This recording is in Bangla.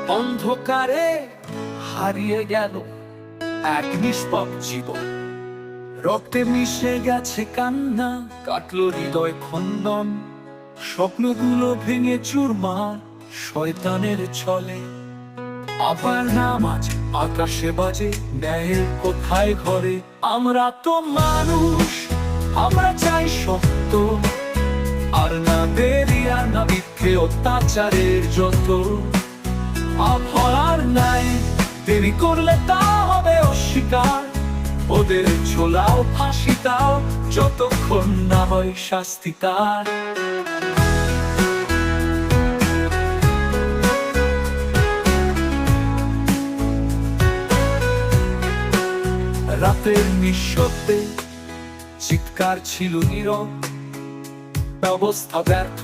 অন্ধকারে হারিয়ে গেল এক নিষ্পাপ জীবন, রক্তে মিশে গেছে কান্না, কাটলো হৃদয় খন্দন, স্বপ্নগুলো ভেঙে চুরমার শয়তানের ছলে। আবার নামাজ আকাশে বাজে, ন্যায়ের কোথায় ঘরে? আমরা তো মানুষ, আমরা চাই সত্য, আর না দেরি আর না মিথ্যে অত্যাচারের যত। আর নাই, দেরি করলে তা হবে অস্বীকার, ওদের ছোলাও ফাঁসি দাও যতক্ষণ না হয় শাস্তি তার। রাতের নিঃশব্দে চিৎকার ছিল নীরব, ব্যবস্থা ব্যর্থ,